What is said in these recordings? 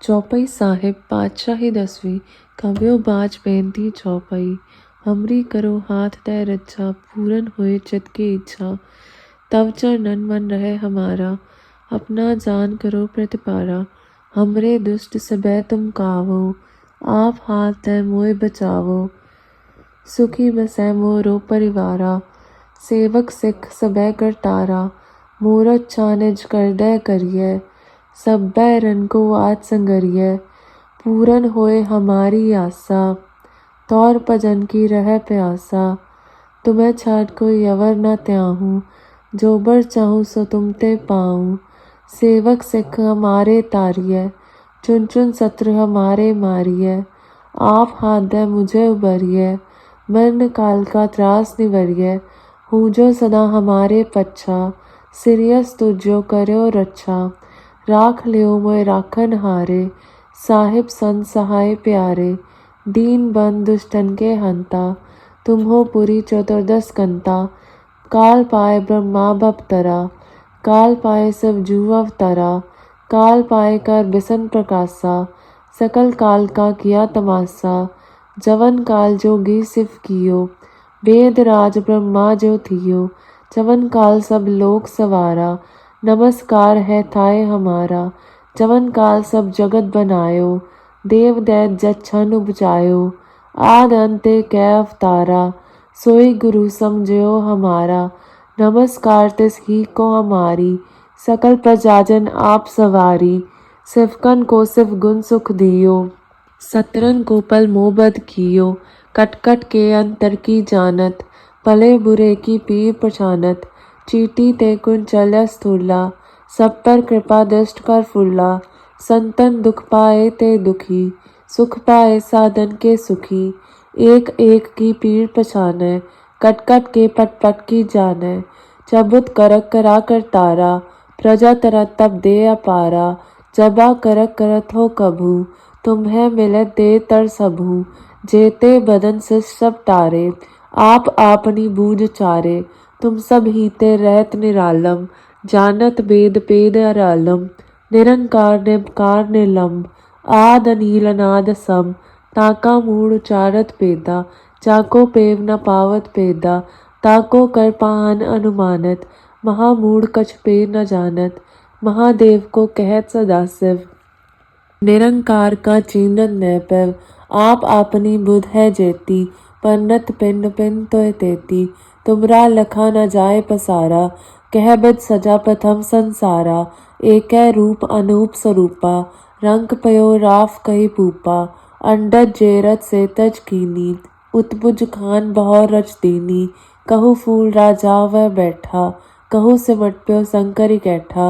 चौपाई साहिब पातशाही 10वीं कव्यो बाज बेनती चौपाई। हमरी करो हाथ तय रच्छा पूरन होए चित की इच्छा। तव चरणन मन रहे हमारा अपना जान करो प्रतिपारा। हमरे दुष्ट सबे तुम कावो आप हाथ तय मोए बचावो। सुखी बसै मोरो परिवारा सेवक सिख सबे करतारा। मूरत छानिज कर दे करिए सब बैरन को आज संगरिए। पूरन होए हमारी आशा तौर भजन की रह प्यासा। तुम्हें छाट कोई अवर न त्याहूँ जो बर चाहूँ सो तुम ते पाऊँ। सेवक सिख हमारे तारिए चुन चुन शत्रु हमारे मारिए। आप हाथ दे मुझे उबरिए मरण काल का त्रास निवरिए। हूँ जो सदा हमारे पच्छा सिरियस तुझो करो रक्षा। राख लियो मोए राखन हारे साहिब संत सहाय प्यारे। दीन बंद दुष्टन के हंता तुम हो पुरी चतुर्दश कंता। काल पाए ब्रह्मा बपतरा काल पाए सब जू अवतरा। काल पाए कर बिसन प्रकाशा सकल काल का किया तमाशा। जवन काल जोगी सिव कियो वेद राज ब्रह्मा जो थियो। जवन काल सब लोक सवारा नमस्कार है थाए हमारा। जवन काल सब जगत बनायो देव दैत जच्छन उपजायो। आद अंते कै अवतारा सोई गुरु समझो हमारा। नमस्कार तिस ही को हमारी सकल प्रजाजन आप सवारी। सिवकन को सिव गुण सुख दियो सतरन को पल मोबद कियो। कट कट के अंतर की जानत भले बुरे की पीर पछानत। चीटी ते कुंचल स्थूला सब पर कृपा दृष्ट कर फूला। संतन दुख पाए ते दुखी सुख पाए साधन के सुखी। एक एक की पीड़ पछाने कट कट के पट पट की जाने। चबुत करक करा कर तारा प्रजा तरत तब दे अपारा। जबा करक करत हो कभू तुम्हें मिले दे तर सबू। जेते बदन से सब टारे आप आपनी बूझ चारे। तुम सब हीते रहत निरालम जानत वेद पेद अरालम। निरंकार निमकार निलंब आद अनील अनाद सम। ताका मूढ़ उचारत पेदा जाको पेव न पावत पेदा। ताको कर पाहन अनुमानत महामूढ़ कछ पे न जानत। महादेव को कहत सदाशिव निरंकार का चीनत न पैव। आप आपनी बुध है जेती परनत पिंड पिंड तोय तेती। तुमरा लखा न जाए पसारा कह बद सजा प्रथम संसारा। एक रूप अनूप स्वरूपा रंग पयो राफ कही पूपा। अंडज जेरत से तज कीनी उत्पुज खान बहु रच दीनी। कहु फूल राजा वह बैठा कहु सिमट प्यो शंकर कैठा।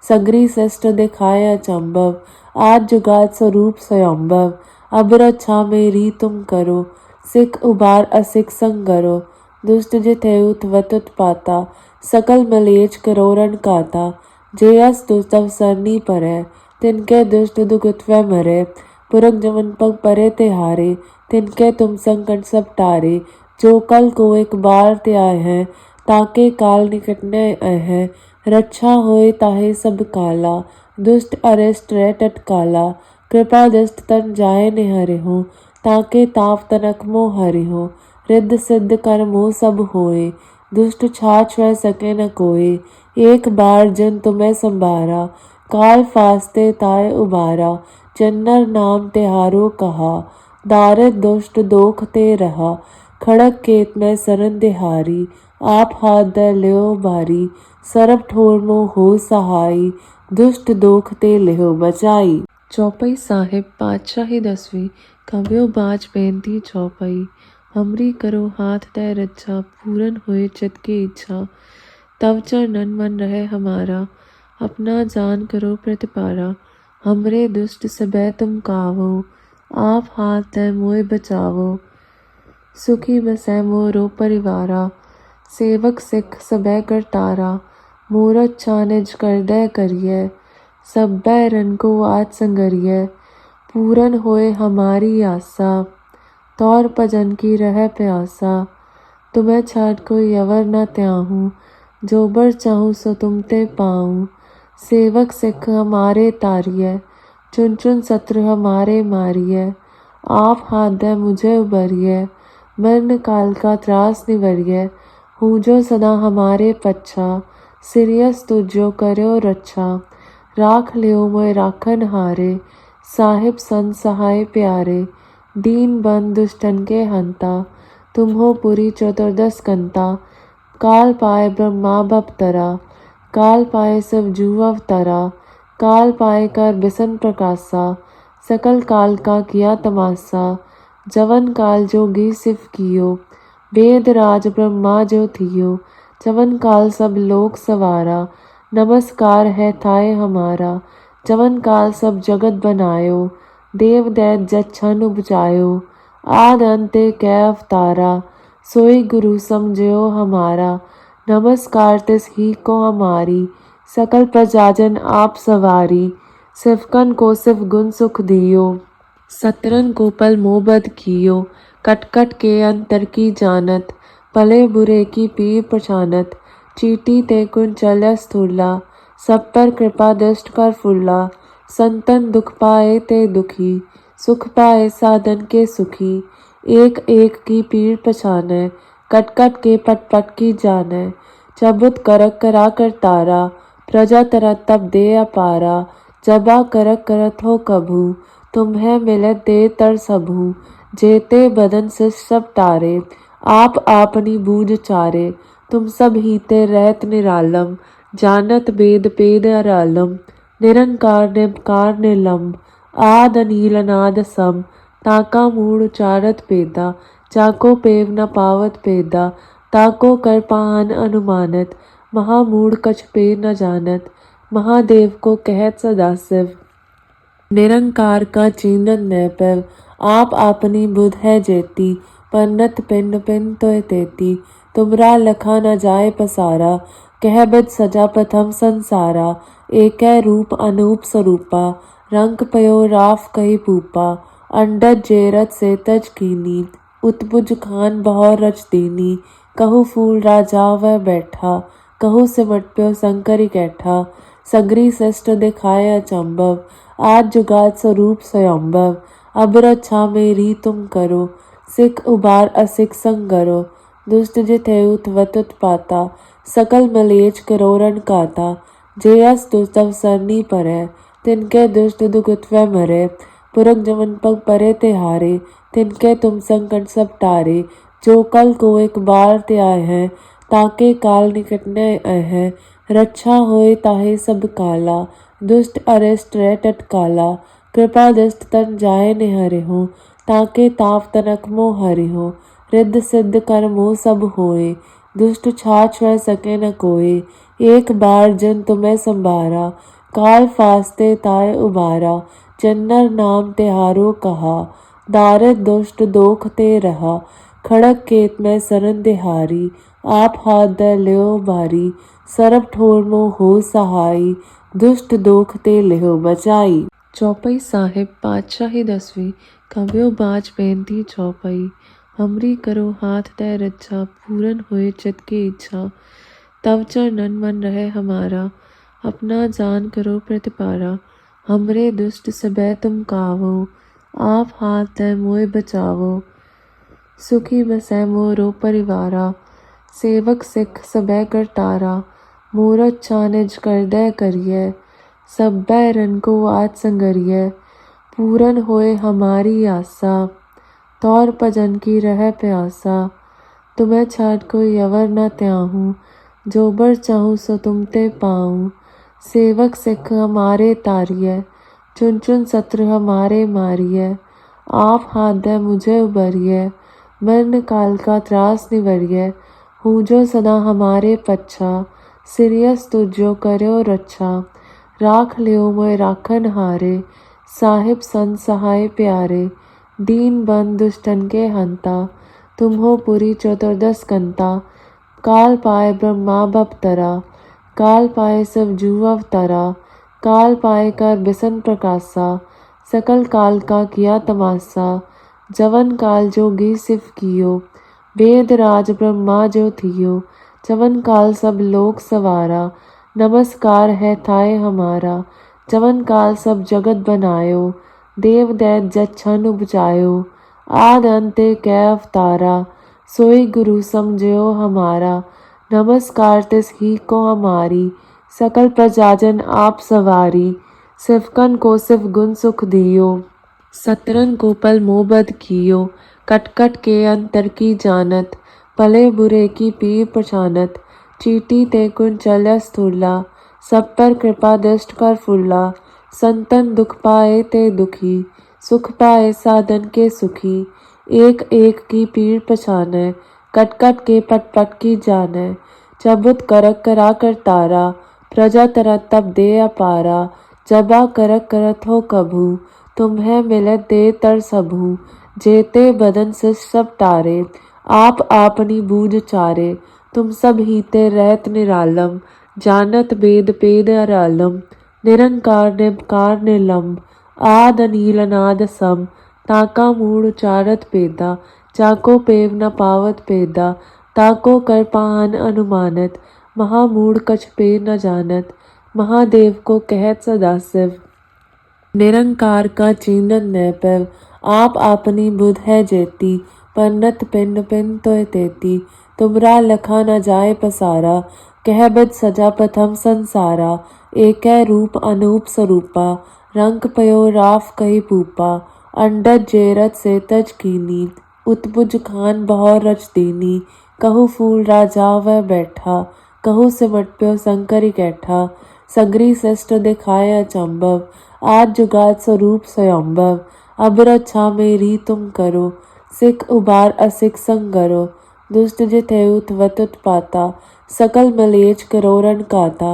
सगरी श्रेष्ठ दिखाए अचंभव आज जुगात स्वरूप स्वयंभव। अब रक्षा मेरी तुम करो सिख उबार असिख संगरो। दुष्ट जिथेउत वत उत्पाता सकल मलेच करोरन काता। जेयस दुस्तव सरनी परै तिनके दुष्ट दुखित वह मरे। पुरख जमन पग परे तिहारे तिनके तुम संकट सब टारे। जो कल को एक बार ते आए हैं ताके काल निकटने आए हैं। रक्षा होए ताहे सब काला दुष्ट अरिष्ट रह टटकाला। कृपा दृष्ट तन जाए निहरे हो ताके ताप तनक मोह हरि हो। रिद्ध सिद्ध कर मोह सब होए दुष्ट छाछ वह सके न कोय। एक बार जन तुम्हें संभारा काल फास्ते ताय उबारा। जन्नर नाम तिहारो कहा दारिद दुष्ट दोख ते रहा। खड़क केत में सरन दिहारी आप हाथ दे लियो बारी। सरब ठोर मोह हो सहाई दुष्ट दोख ते लियो बचाई। चौपाई साहिब पातशाही 10वीं कव्यो बाज बेनती चौपाई। हमरी करो हाथ तय रच्छा पूरन होए चित की इच्छा। तव चरणन मन रहे हमारा अपना जान करो प्रतिपारा। हमरे दुष्ट सबे तुम कावो आप हाथ तय मोए बचावो। सुखी बसै मोरो परिवारा सेवक सिख सबे करतारा। मूरत छानिज कर दे करिए सब बैरन को आज संगरिए। पूरन होए हमारी आशा तौर भजन की रह प्यासा। तुम्हें छाट कोई अवर न त्याहूँ जो बर चाहूँ सो तुम ते पाऊँ। सेवक सिख हमारे तारिए चुन चुन शत्रु हमारे मारिय, आप हाथ दे मुझे उबरिय, मरण काल का त्रास निवरिय, हूँ जो सदा हमारे पच्छा, सिरियस तुझो करो रक्षा, राख लियो मोय राखन हारे, साहिब संत सहाय प्यारे, दीन बंद दुष्टन के हंता, तुम हो पुरी चतुर्दश कंता, काल पाए ब्रह्मा बपतरा, काल पाए सब जू अवतरा, काल पाए कर बिसन प्रकाशा, सकल काल का किया तमाशा, जवन काल जोगी सिफ कियो, वेद राज ब्रह्मा जो थियो, जवन काल सब लोक सवारा, नमस्कार है थाए हमारा, जवन काल सब जगत बनायो, देव दैत जच्छन उपजायो, आद अंते कै अवतारा, सोई गुरु समझो हमारा, नमस्कार तिस ही को हमारी, सकल प्रजाजन आप सवारी, सिफकन को सिफ गुण सुख दियो, सतरन को पल मोबद कियो, कट कट के अंतर की जानत, भले बुरे की पीर पछानत, चीटी ते कुंचल स्थूला, सब पर कृपा दृष्ट पर फुल्ला, संतन दुख पाए ते दुखी, सुख पाए साधन के सुखी, एक एक की पीड़ पछाने, कट कट के पट पट की जाने, चबुत करक करा कर तारा, प्रजा तरत तब दे अपारा, जबा करक करत हो कभू, तुम्हें मिलत दे तर सबू, जेते बदन से सब तारे, आप आपनी बूझ चारे, तुम सब हीते रहत निरालम, जानत वेद पेद अरालम, निरंकार निमकार निलंब, आद अनील अनाद सम, ताका मूढ़ उचारत पेदा, चाको पेव न पावत पेदा, ताको कर पाहन अनुमानत, महामूढ़ कछ पे न जानत, महादेव को कहत सदाशिव, निरंकार का चीनत न पैव, आप आपनी बुध है जेती, पन्नत पिंड पिंड तोय तेती, तुमरा लखा न जाए पसारा, कह बिद सजा प्रथम संसारा, एक रूप अनूप स्वरूपा, रंग पयो राफ कही पूपा, अंडज जेरत से तज कीनी, उत्पुज खान बहौर रच दीनी, कहु फूल राजा वह बैठा, कहु सिमट प्यो शंकरी कैठा, सगरी सृष्ट दिखाए अचंभव, आज जुगात स्वरूप स्वयंभव, अब रक्षा मेरी तुम करो, सिख उबार असिख संगरो, दुष्ट जिथेउत वतुत पाता, सकल मलेच करोरन काता, जेयस दुस्तव सरनी परै, तिनके दुष्ट दुगुतवे मरे, पुरख जमन पग परे तिहारे, तिनके तुम संकट सब टारे, जो कल को एक बार ते आए हैं, ताके काल निकटने आए हैं, रक्षा होए ताहे सब काला, दुष्ट अरिष्ट रह टटकाला, कृपा दृष्ट तन जाए निहरे हो, ताके ताप तनक मोह हरि हो, रिद्ध सिद्ध कर्मो सब होए, दुष्ट छाछ वह सके न कोय, एक बार जन तुम्हें संभारा, काल फास्ते ताय उबारा, जन्नर नाम तिहारो कहा, दारिद दुष्ट दोख ते रहा, खड़क केत में सरन दिहारी, आप हाथ द लियो बारी, सरब ठोर मो हो सहाई, दुष्ट दोख ते लियो बचाई। चौपाई साहिब पातशाही 10वीं कव्यो बाज बेनती चौपाई, हमरी करो हाथ तय रक्षा, पूरन होए चित की इच्छा, तव चरणन मन रहे हमारा, अपना जान करो प्रतिपारा, हमरे दुष्ट सबे तुम कावो, आप हाथ तय मोय बचावो, सुखी बसै मोरो परिवारा, सेवक सिख सबे करतारा, मूरत चानिज कर दे करिय, सब बैरन को आज संगरिय, पूरन होए हमारी आशा, तौर भजन की रह प्यासा, तुम्हें छाड़ कोई अवर न त्याहूँ, जो बर चाहूँ सो तुम ते पाऊँ, सेवक सिख हमारे तारिय, चुन चुन शत्रु हमारे मारिय, आप हाथ दे मुझे उबरिय, मरण काल का त्रास निवरिय, हूँ जो सदा हमारे पच्छा, सिरियस तुझो करो रक्षा, राख लियो मोय राखन हारे, साहिब संत सहाय प्यारे, दीन बंद दुष्टन के हंता, तुम हो पुरी चतुर्दश कंता, काल पाए ब्रह्मा बपतरा, काल पाए सब जू अवतरा, काल पाए कर बिसन प्रकाशा, सकल काल का किया तमाशा, जवन काल जोगी सिफ कियो, वेद राज ब्रह्मा जो थियो, जवन काल सब लोक सवारा, नमस्कार है थाए हमारा, जवन काल सब जगत बनायो, देव दैत जच्छन उपजायो। आद अंते कै अवतारा, सोई गुरु समझयो हमारा। नमस्कार तिस ही को हमारी, सकल प्रजाजन आप सवारी। सिवकन को सिव गुण सुख दियो, सतरन को पल मोहबद कियो। कट कट के अंतर की जानत, भले बुरे की पीर पछानत। चीटी ते कुंचल्य स्थूला, सब पर कृपा दृष्ट कर फूला। संतन दुख पाए ते दुखी, सुख पाए साधन के सुखी। एक एक की पीर पछाने, कट कट के पट पट की जाने। चबुत करक करा कर तारा, प्रजा तरत तब दे अपारा। जबा करक करत हो कभू, तुम्हें मिलत दे तर सबू। जेते बदन सिर सब टारे, आप आपनी बूझ चारे। तुम सब हीते रहत निरालम, जानत वेद पेद अरालम। निरंकार निरकार निर्लम्ब, आद अनील अनाद सम। ताका मूढ़ उचारत पेदा, जाको पेव न पावत पेदा। ताको कर पाहन अनुमानत, महामूढ़ कछ पे न जानत। महादेव को कहत सदाशिव, निरंकार का चीनन न पैव। आप आपनी बुध है जेती, पन्नत पिंड पिन तोय तेती। तुमरा लखा न जाय पसारा, कह बिद सजा प्रथम संसारा। एकै रूप अनूप स्वरूपा, रंग पयो राफ कही पूपा। अंडज जेरत से तज कीनी, उत्पुज खान बहो रच दीनी। कहु फूल राजा वह बैठा, कहु सिमट प्यो शंकर कैठा। सगरी सृष्ट दिखाए अचंभव, आज जुगात स्वरूप स्वयंभव। अब रक्षा मेरी तुम करो, सिख उबार असिख संगरो। दुष्ट जितेउ त्वत उत्पाता, सकल मलेच करोरन काता।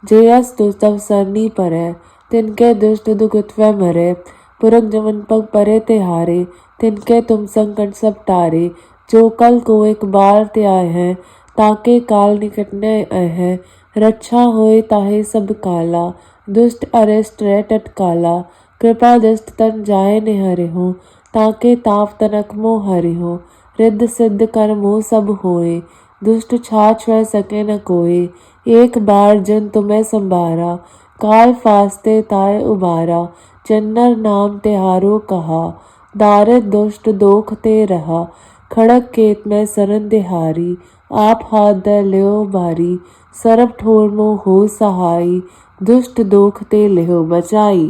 जे अस दुस्तव सरनी परै, तिनके दुष्ट दुखित्वै मरै। पुरख जमन पग परे तिहारे, तिनके तुम संकट सब टारे। जो कल को एक बार त्याय है, ताके काल निकट न है। रक्षा होए ताहे सब काला, दुष्ट अरिष्ट रै टटकाला। कृपा दृष्ट तन जाए निहरे हो, ताके ताप तनक मोह हरि हो। रिद्ध सिद्ध कर मोह सब होए, दुष्ट छाछ वह सके न कोय। एक बार जन तुम्हें संभारा, काल फास्ते ताय उबारा। जन्नर नाम तिहारो कहा, दारिद दुष्ट दोख ते रहा। खड़ग केत में सरन दिहारी, आप हाथ द ल्यो बारी। सरब ठोर मोह हो सहाई, दुष्ट दोख ते लिहो बचाई।